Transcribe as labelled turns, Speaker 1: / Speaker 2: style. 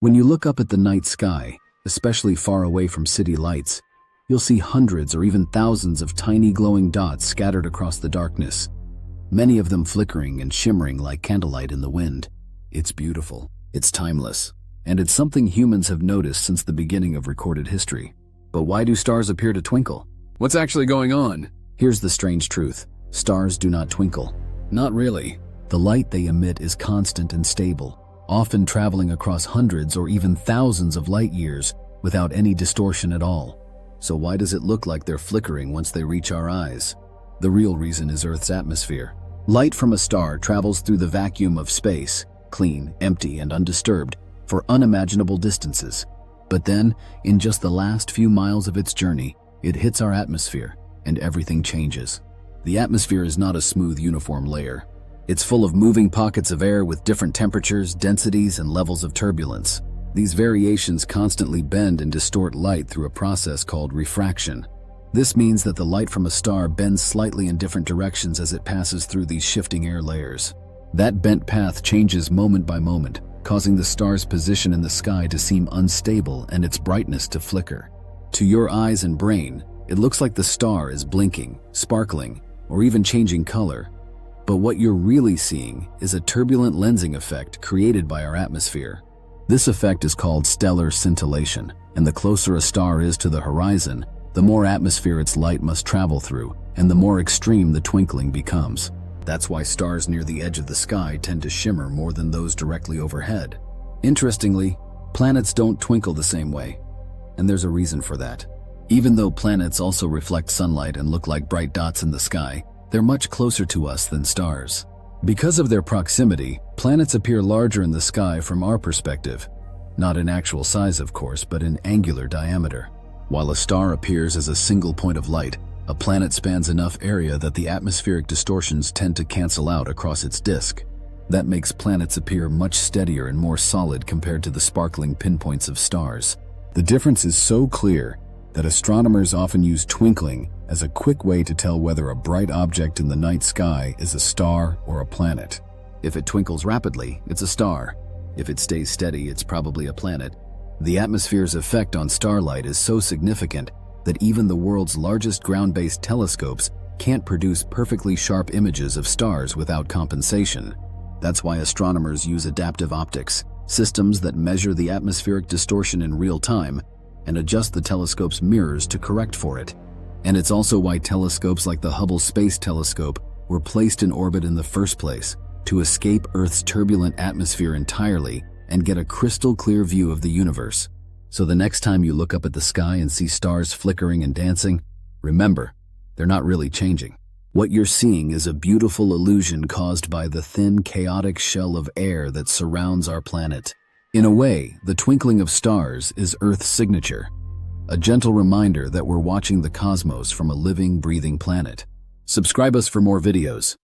Speaker 1: When you look up at the night sky, especially far away from city lights, you'll see hundreds or even thousands of tiny glowing dots scattered across the darkness, many of them flickering and shimmering like candlelight in the wind. It's beautiful, it's timeless, and it's something humans have noticed since the beginning of recorded history. But why do stars appear to twinkle? What's actually going on? Here's the strange truth. Stars do not twinkle. Not really. The light they emit is constant and stable, often traveling across hundreds or even thousands of light years without any distortion at all. So why does it look like they're flickering once they reach our eyes? The real reason is Earth's atmosphere. Light from a star travels through the vacuum of space, clean, empty, and undisturbed, for unimaginable distances. But then, in just the last few miles of its journey, it hits our atmosphere, and everything changes. The atmosphere is not a smooth, uniform layer. It's full of moving pockets of air with different temperatures, densities, and levels of turbulence. These variations constantly bend and distort light through a process called refraction. This means that the light from a star bends slightly in different directions as it passes through these shifting air layers. That bent path changes moment by moment, causing the star's position in the sky to seem unstable and its brightness to flicker. To your eyes and brain, it looks like the star is blinking, sparkling, or even changing color. But what you're really seeing is a turbulent lensing effect created by our atmosphere. This effect is called stellar scintillation, and the closer a star is to the horizon, the more atmosphere its light must travel through, and the more extreme the twinkling becomes. That's why stars near the edge of the sky tend to shimmer more than those directly overhead. Interestingly, planets don't twinkle the same way, and there's a reason for that. Even though planets also reflect sunlight and look like bright dots in the sky, they're much closer to us than stars. Because of their proximity, planets appear larger in the sky from our perspective. Not in actual size, of course, but in angular diameter. While a star appears as a single point of light, a planet spans enough area that the atmospheric distortions tend to cancel out across its disk. That makes planets appear much steadier and more solid compared to the sparkling pinpoints of stars. The difference is so clear that astronomers often use twinkling as a quick way to tell whether a bright object in the night sky is a star or a planet. If it twinkles rapidly, it's a star. If it stays steady, it's probably a planet. The atmosphere's effect on starlight is so significant that even the world's largest ground-based telescopes can't produce perfectly sharp images of stars without compensation. That's why astronomers use adaptive optics, systems that measure the atmospheric distortion in real time and adjust the telescope's mirrors to correct for it. And it's also why telescopes like the Hubble Space Telescope were placed in orbit in the first place, to escape Earth's turbulent atmosphere entirely and get a crystal clear view of the universe. So the next time you look up at the sky and see stars flickering and dancing, remember, they're not really changing. What you're seeing is a beautiful illusion caused by the thin, chaotic shell of air that surrounds our planet. In a way, the twinkling of stars is Earth's signature, a gentle reminder that we're watching the cosmos from a living, breathing planet. Subscribe us for more videos.